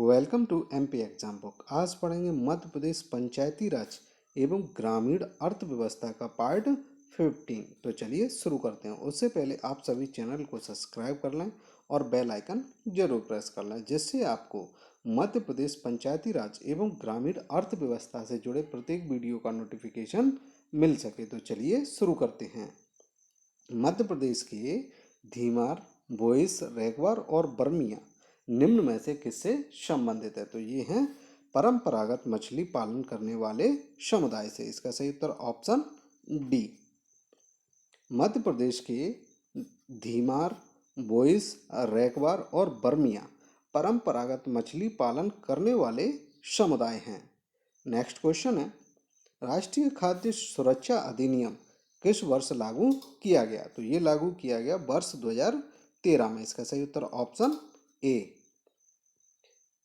Welcome to MP exam book. आज पढ़ेंगे मध्य प्रदेश पंचायती राज एवं ग्रामीण अर्थव्यवस्था का पार्ट 15। तो चलिए शुरू करते हैं। उससे पहले आप सभी चैनल को सब्सक्राइब कर लें और बेल आइकन जरूर प्रेस कर लें, जिससे आपको मध्य प्रदेश पंचायती राज एवं ग्रामीण अर्थव्यवस्था से जुड़े प्रत्येक वीडियो का नोटिफिकेशन मिल सके। तो चलिए शुरू करते हैं। मध्य प्रदेश के धीमार, भोइस, रेगवार और बर्मिया निम्न में से किससे संबंधित है? तो ये हैं परंपरागत मछली पालन करने वाले समुदाय से। इसका सही उत्तर ऑप्शन डी। मध्य प्रदेश के धीमार, भोइस, रेगवार और बर्मिया परंपरागत मछली पालन करने वाले समुदाय हैं। नेक्स्ट क्वेश्चन है, राष्ट्रीय खाद्य सुरक्षा अधिनियम किस वर्ष लागू किया गया? तो ये लागू किया गया वर्ष 2013 में। इसका सही उत्तर ऑप्शन ए।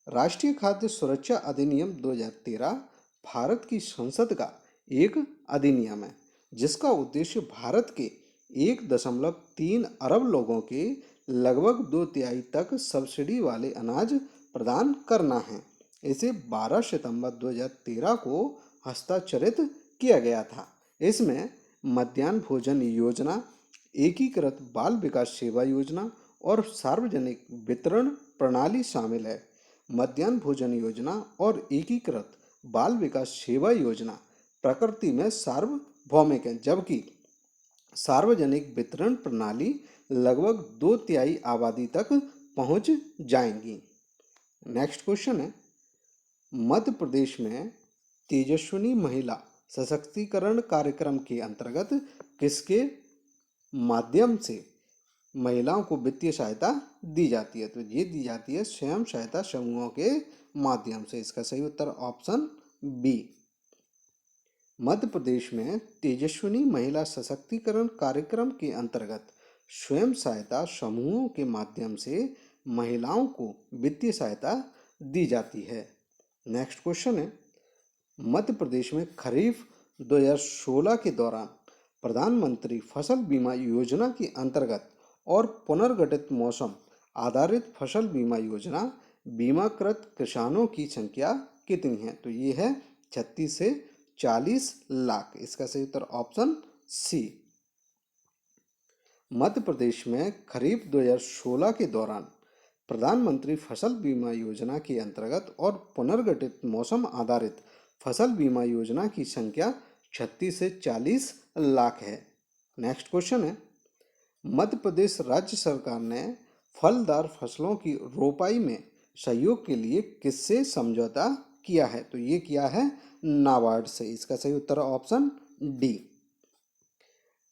राष्ट्रीय खाद्य सुरक्षा अधिनियम 2013 भारत की संसद का एक अधिनियम है, जिसका उद्देश्य भारत के 1.3 अरब लोगों के लगभग 2/3 तक सब्सिडी वाले अनाज प्रदान करना है। इसे 12 सितंबर 2013 को हस्ताक्षरित किया गया था। इसमें मध्याह्न भोजन योजना, एकीकृत बाल विकास सेवा योजना और सार्वजनिक वितरण प्रणाली शामिल है। मध्याह्न भोजन योजना और एकीकृत बाल विकास सेवा योजना प्रकृति में सार्वभौमिक है, जबकि सार्वजनिक वितरण प्रणाली लगभग 2/3 आबादी तक पहुंच जाएंगी। नेक्स्ट क्वेश्चन है, मध्य प्रदेश में तेजस्विनी महिला सशक्तिकरण कार्यक्रम के अंतर्गत किसके माध्यम से महिलाओं को वित्तीय सहायता दी जाती है? तो ये दी जाती है स्वयं सहायता समूहों के माध्यम से। इसका सही उत्तर ऑप्शन बी। मध्य प्रदेश में तेजस्विनी महिला सशक्तिकरण कार्यक्रम के अंतर्गत स्वयं सहायता समूहों के माध्यम से महिलाओं को वित्तीय सहायता दी जाती है। नेक्स्ट क्वेश्चन है, मध्य प्रदेश में खरीफ 2016 के दौरान प्रधानमंत्री फसल बीमा योजना के अंतर्गत और पुनर्गठित मौसम आधारित फसल बीमा योजना बीमाकृत किसानों की संख्या कितनी है? तो ये है 36 से 40 लाख। इसका सही उत्तर ऑप्शन सी। मध्य प्रदेश में खरीफ 2016 के दौरान प्रधानमंत्री फसल बीमा योजना के अंतर्गत और पुनर्गठित मौसम आधारित फसल बीमा योजना की संख्या 36 से 40 लाख है। नेक्स्ट क्वेश्चन है, मध्य प्रदेश राज्य सरकार ने फलदार फसलों की रोपाई में सहयोग के लिए किससे समझौता किया है? तो ये किया है नाबार्ड से। इसका सही उत्तर ऑप्शन डी।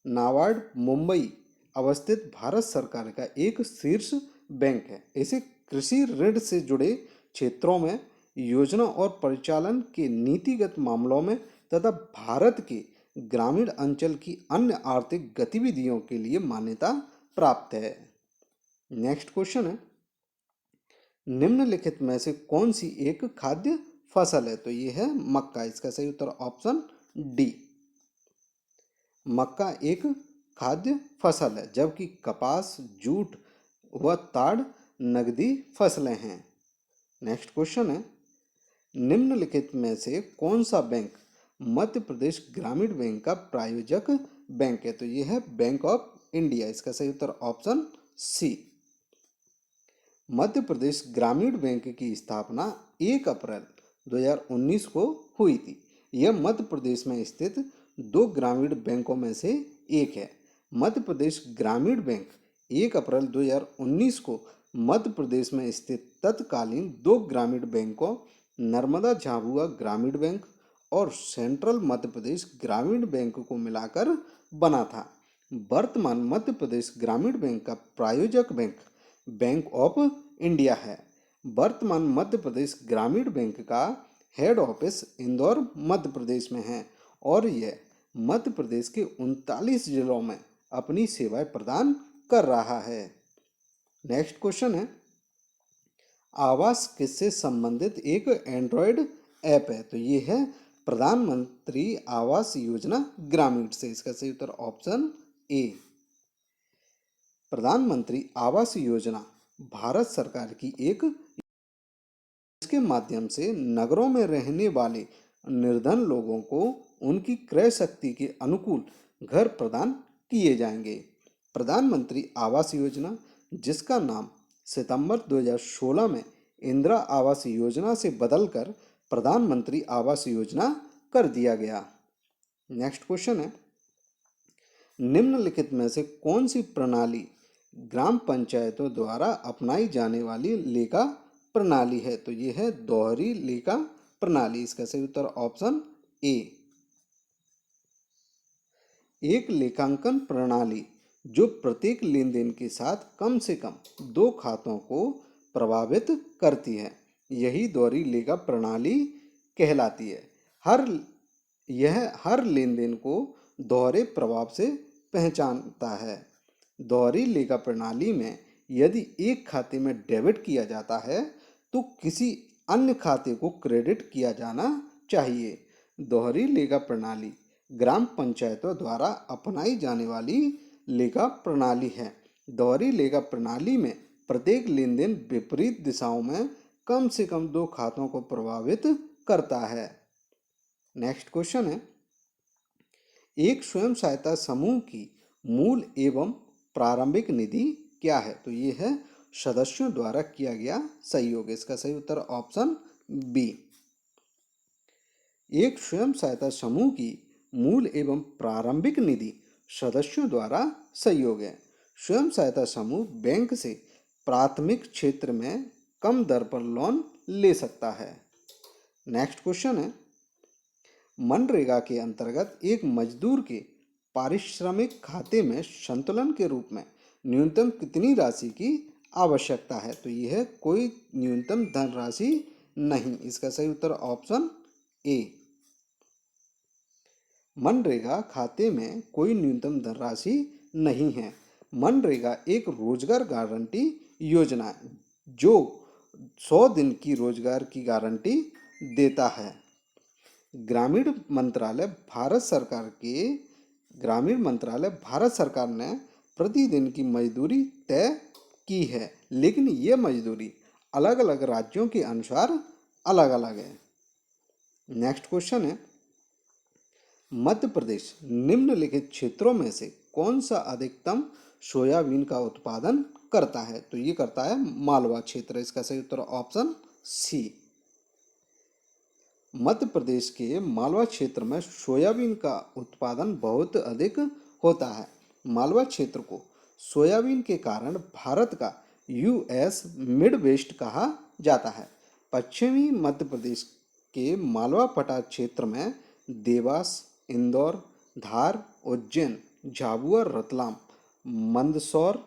नाबार्ड मुंबई अवस्थित भारत सरकार का एक शीर्ष बैंक है। इसे कृषि ऋण से जुड़े क्षेत्रों में योजना और परिचालन के नीतिगत मामलों में तथा भारत के ग्रामीण अंचल की अन्य आर्थिक गतिविधियों के लिए मान्यता प्राप्त है। नेक्स्ट क्वेश्चन है, निम्नलिखित में से कौन सी एक खाद्य फसल है? तो ये है मक्का। इसका सही उत्तर ऑप्शन डी। मक्का एक खाद्य फसल है, जबकि कपास, जूट व ताड़ नगदी फसलें हैं। नेक्स्ट क्वेश्चन है, निम्नलिखित में से कौन सा बैंक मध्य प्रदेश ग्रामीण बैंक का प्रायोजक बैंक है? तो ये है बैंक ऑफ इंडिया। इसका सही उत्तर ऑप्शन सी। मध्य प्रदेश ग्रामीण बैंक की स्थापना 1 अप्रैल 2019 को हुई थी। यह मध्य प्रदेश में स्थित 2 ग्रामीण बैंकों में से एक है। मध्य प्रदेश ग्रामीण बैंक 1 अप्रैल 2019 को मध्य प्रदेश में स्थित तत्कालीन 2 ग्रामीण बैंकों नर्मदा झाबुआ ग्रामीण बैंक और सेंट्रल मध्य प्रदेश ग्रामीण बैंक को मिलाकर बना था। वर्तमान मध्य प्रदेश ग्रामीण बैंक का प्रायोजक बैंक बैंक ऑफ इंडिया है। वर्तमान मध्य प्रदेश ग्रामीण बैंक का हेड ऑफिस इंदौर मध्य प्रदेश में है और यह मध्य प्रदेश के 39 जिलों में अपनी सेवाएं प्रदान कर रहा है। नेक्स्ट क्वेश्चन है, आवास किससे संबंधित एक एंड्रॉयड ऐप है? तो ये है प्रधानमंत्री आवास योजना ग्रामीण से। इसका सही उत्तर ऑप्शन ए। प्रधानमंत्री आवास योजना भारत सरकार की एक इसके माध्यम से नगरों में रहने वाले निर्धन लोगों को उनकी क्रय शक्ति के अनुकूल घर प्रदान किए जाएंगे। प्रधानमंत्री आवास योजना, जिसका नाम सितंबर 2016 में इंदिरा आवास योजना से बदलकर प्रधानमंत्री आवास योजना कर दिया गया। नेक्स्ट क्वेश्चन है, निम्नलिखित में से कौन सी प्रणाली ग्राम पंचायतों द्वारा अपनाई जाने वाली लेखा प्रणाली है? तो ये है दोहरी लेखा प्रणाली। इसका सही उत्तर ऑप्शन ए। एक लेखांकन प्रणाली जो प्रत्येक लेन देन के साथ कम से कम 2 खातों को प्रभावित करती है, यही दोहरी लेखा प्रणाली कहलाती है। यह हर लेन देन को दोहरे प्रभाव से पहचानता है। दोहरी लेखा प्रणाली में यदि एक खाते में डेबिट किया जाता है तो किसी अन्य खाते को क्रेडिट किया जाना चाहिए। दोहरी लेखा प्रणाली ग्राम पंचायतों द्वारा अपनाई जाने वाली लेखा प्रणाली है। दोहरी लेखा प्रणाली में प्रत्येक लेन देन विपरीत दिशाओं में कम से कम 2 खातों को प्रभावित करता है। नेक्स्ट क्वेश्चन है, एक स्वयं सहायता समूह की मूल एवं प्रारंभिक निधि क्या है? तो ये है सदस्यों द्वारा किया गया सहयोग। इसका सही उत्तर ऑप्शन बी। एक स्वयं सहायता समूह की मूल एवं प्रारंभिक निधि सदस्यों द्वारा सहयोग है। स्वयं सहायता समूह बैंक से प्राथमिक क्षेत्र में कम दर पर लोन ले सकता है। नेक्स्ट क्वेश्चन है, मनरेगा के अंतर्गत एक मजदूर के पारिश्रमिक खाते में संतुलन के रूप में न्यूनतम कितनी राशि की आवश्यकता है? तो यह है कोई न्यूनतम धनराशि नहीं। इसका सही उत्तर ऑप्शन ए। मनरेगा खाते में कोई न्यूनतम धनराशि नहीं है। मनरेगा एक रोजगार गारंटी योजना है जो 100 दिन की रोजगार की गारंटी देता है। ग्रामीण मंत्रालय भारत सरकार ने प्रतिदिन की मजदूरी तय की है, लेकिन ये मजदूरी अलग अलग राज्यों के अनुसार अलग अलग है। नेक्स्ट क्वेश्चन है, मध्य प्रदेश निम्नलिखित क्षेत्रों में से कौन सा अधिकतम सोयाबीन का उत्पादन करता है? तो ये करता है मालवा क्षेत्र। इसका सही उत्तर ऑप्शन सी। मध्य प्रदेश के मालवा क्षेत्र में सोयाबीन का उत्पादन बहुत अधिक होता है। मालवा क्षेत्र को सोयाबीन के कारण भारत का यूएस मिडवेस्ट कहा जाता है। पश्चिमी मध्य प्रदेश के मालवा पठार क्षेत्र में देवास, इंदौर, धार, उज्जैन, झाबुआ, रतलाम, मंदसौर,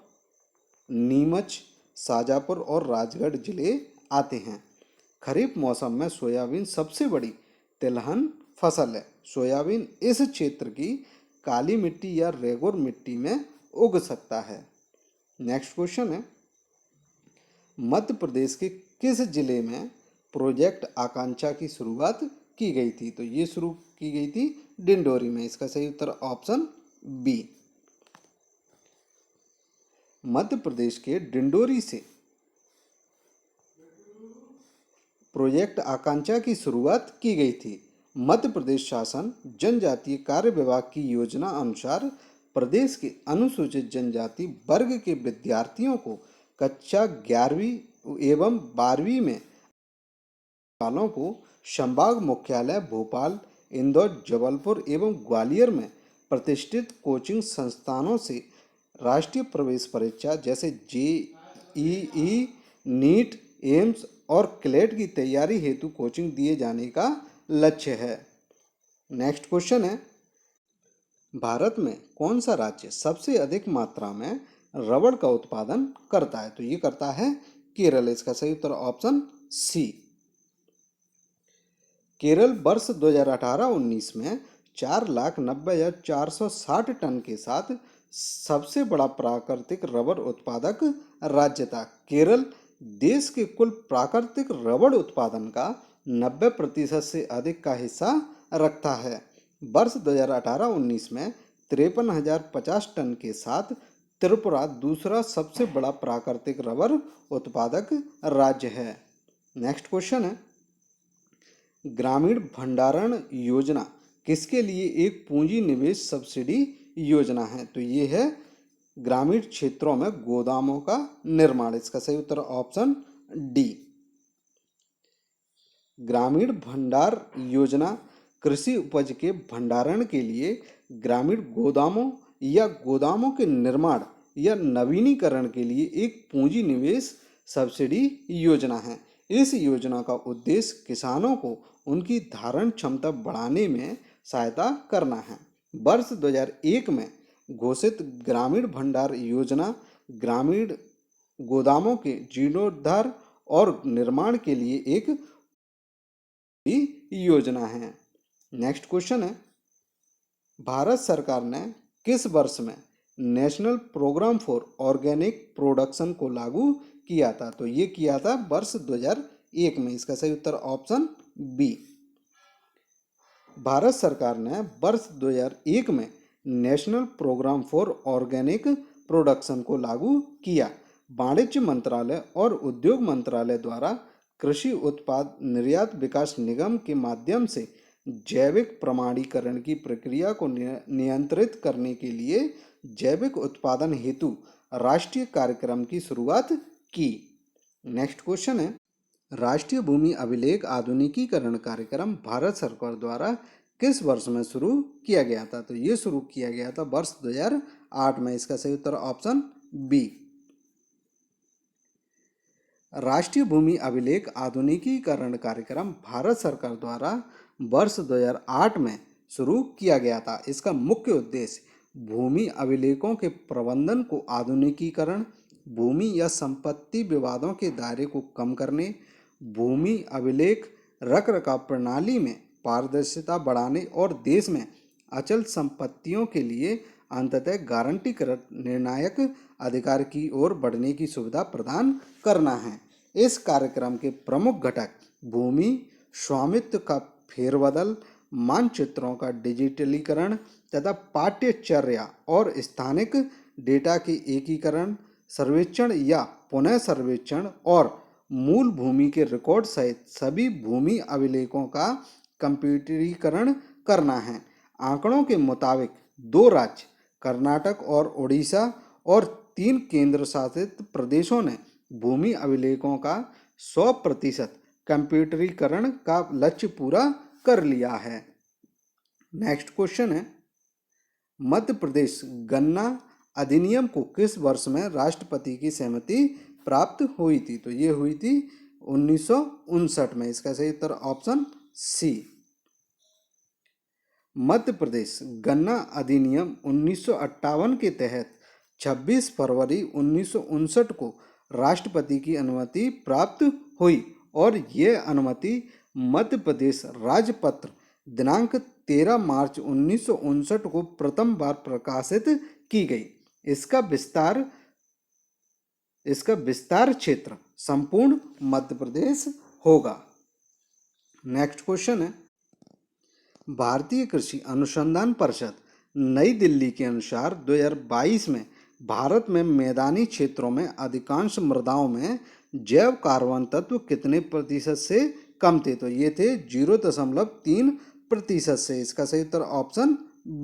नीमच, शाजापुर और राजगढ़ जिले आते हैं। खरीफ मौसम में सोयाबीन सबसे बड़ी तिलहन फसल है। सोयाबीन इस क्षेत्र की काली मिट्टी या रेगुर मिट्टी में उग सकता है। नेक्स्ट क्वेश्चन है, मध्य प्रदेश के किस जिले में प्रोजेक्ट आकांक्षा की शुरुआत की गई थी? तो ये शुरू की गई थी डिंडोरी में। इसका सही उत्तर ऑप्शन बी। मध्य प्रदेश के डिंडोरी से प्रोजेक्ट आकांक्षा की शुरुआत की गई थी। मध्य प्रदेश शासन जनजातीय कार्य विभाग की योजना अनुसार प्रदेश के अनुसूचित जनजाति वर्ग के विद्यार्थियों को कक्षा 11वीं एवं 12वीं में वालों को संभाग मुख्यालय भोपाल, इंदौर, जबलपुर एवं ग्वालियर में प्रतिष्ठित कोचिंग संस्थानों से राष्ट्रीय प्रवेश परीक्षा जैसे जेईई, नीट, एम्स और क्लेट की तैयारी हेतु कोचिंग दिए जाने का लक्ष्य है। नेक्स्ट क्वेश्चन है, भारत में कौन सा राज्य सबसे अधिक मात्रा में रबड़ का उत्पादन करता है? तो ये करता है केरल। इसका सही उत्तर ऑप्शन सी। केरल वर्ष 2018-19 में 4,90,460 टन के साथ सबसे बड़ा प्राकृतिक रबड़ उत्पादक राज्य था। केरल देश के कुल प्राकृतिक रबड़ उत्पादन का 90% से अधिक का हिस्सा रखता है। वर्ष 2018-19 में 53,050 टन के साथ त्रिपुरा दूसरा सबसे बड़ा प्राकृतिक रबड़ उत्पादक राज्य है। नेक्स्ट क्वेश्चन है, ग्रामीण भंडारण योजना किसके लिए एक पूंजी निवेश सब्सिडी योजना है? तो ये है ग्रामीण क्षेत्रों में गोदामों का निर्माण। इसका सही उत्तर ऑप्शन डी। ग्रामीण भंडार योजना कृषि उपज के भंडारण के लिए ग्रामीण गोदामों या गोदामों के निर्माण या नवीनीकरण के लिए एक पूंजी निवेश सब्सिडी योजना है। इस योजना का उद्देश्य किसानों को उनकी धारण क्षमता बढ़ाने में सहायता करना है। वर्ष 2001 में घोषित ग्रामीण भंडार योजना ग्रामीण गोदामों के जीर्णोद्धार और निर्माण के लिए एक योजना है। नेक्स्ट क्वेश्चन है, भारत सरकार ने किस वर्ष में national programme for organic production को लागू किया था? तो ये किया था वर्ष 2001 में। इसका सही उत्तर ऑप्शन बी। भारत सरकार ने वर्ष 2001 में national programme for organic production को लागू किया। वाणिज्य मंत्रालय और उद्योग मंत्रालय द्वारा कृषि उत्पाद निर्यात विकास निगम के माध्यम से जैविक प्रमाणीकरण की प्रक्रिया को नियंत्रित करने के लिए जैविक उत्पादन हेतु राष्ट्रीय कार्यक्रम की शुरुआत की। नेक्स्ट क्वेश्चन है, राष्ट्रीय भूमि अभिलेख आधुनिकीकरण कार्यक्रम भारत सरकार द्वारा किस वर्ष में शुरू किया गया था? तो ये शुरू किया गया था वर्ष 2008 में। इसका सही उत्तर ऑप्शन बी। राष्ट्रीय भूमि अभिलेख आधुनिकीकरण कार्यक्रम भारत सरकार द्वारा वर्ष 2008 में शुरू किया गया था। इसका मुख्य उद्देश्य भूमि अभिलेखों के प्रबंधन को आधुनिकीकरण, भूमि या संपत्ति विवादों के दायरे को कम करने, भूमि अभिलेख रखरखाव प्रणाली में पारदर्शिता बढ़ाने और देश में अचल संपत्तियों के लिए अंततः गारंटीकृत निर्णायक अधिकार की ओर बढ़ने की सुविधा प्रदान करना है। इस कार्यक्रम के प्रमुख घटक भूमि स्वामित्व का फेरबदल, मानचित्रों का डिजिटलीकरण तथा पाठ्यचर्या और स्थानिक डेटा के एकीकरण, सर्वेक्षण या पुनः सर्वेक्षण और मूल भूमि के रिकॉर्ड सहित सभी भूमि अभिलेखों का कंप्यूटरीकरण करना है। आंकड़ों के मुताबिक 2 राज्य कर्नाटक और उड़ीसा और 3 केंद्र शासित प्रदेशों ने भूमि अभिलेखों का 100% कंप्यूटरीकरण का लक्ष्य पूरा कर लिया है। नेक्स्ट क्वेश्चन है, मध्य प्रदेश गन्ना अधिनियम को किस वर्ष में राष्ट्रपति की सहमति प्राप्त हुई थी? तो ये हुई थी 1959 में। इसका सही उत्तर ऑप्शन सी। मध्य प्रदेश गन्ना अधिनियम 1958 के तहत 26 फरवरी 1959 को राष्ट्रपति की अनुमति प्राप्त हुई और यह अनुमति मध्य प्रदेश राजपत्र दिनांक 13 मार्च 1959 को प्रथम बार प्रकाशित की गई। इसका विस्तार क्षेत्र संपूर्ण मध्य प्रदेश होगा। नेक्स्ट क्वेश्चन है, भारतीय कृषि अनुसंधान परिषद नई दिल्ली के अनुसार 2022 में भारत में मैदानी क्षेत्रों में अधिकांश मृदाओं में जैव कार्बन तत्व कितने प्रतिशत से कम थे? तो ये थे 0.3% से। इसका सही उत्तर ऑप्शन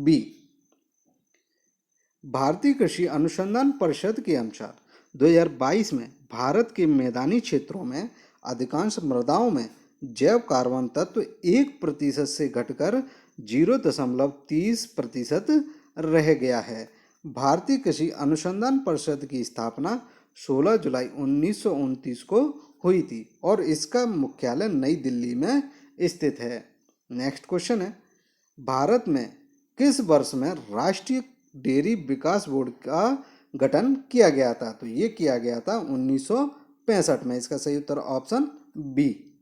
बी। भारतीय कृषि अनुसंधान परिषद के अनुसार 2022 में भारत के मैदानी क्षेत्रों में अधिकांश मृदाओं में जैव कार्बन तत्व 1% से घटकर 0.30% रह गया है। भारतीय कृषि अनुसंधान परिषद की स्थापना 16 जुलाई 1929 को हुई थी और इसका मुख्यालय नई दिल्ली में स्थित है। नेक्स्ट क्वेश्चन है, भारत में किस वर्ष में राष्ट्रीय डेयरी विकास बोर्ड का गठन किया गया था? तो ये किया गया था 1965 में। इसका सही उत्तर ऑप्शन बी।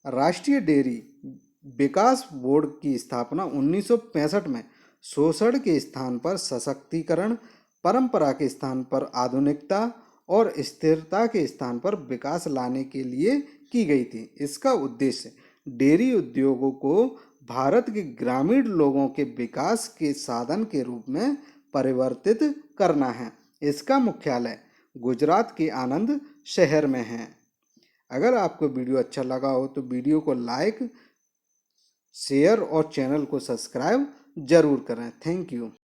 राष्ट्रीय डेयरी विकास बोर्ड की स्थापना 1965 में शोषण के स्थान पर सशक्तिकरण, परंपरा के स्थान पर आधुनिकता और स्थिरता के स्थान पर विकास लाने के लिए की गई थी। इसका उद्देश्य डेयरी उद्योगों को भारत के ग्रामीण लोगों के विकास के साधन के रूप में परिवर्तित करना है। इसका मुख्यालय गुजरात के आनंद शहर में है। अगर आपको वीडियो अच्छा लगा हो तो वीडियो को लाइक, शेयर और चैनल को सब्सक्राइब जरूर करें। Thank you.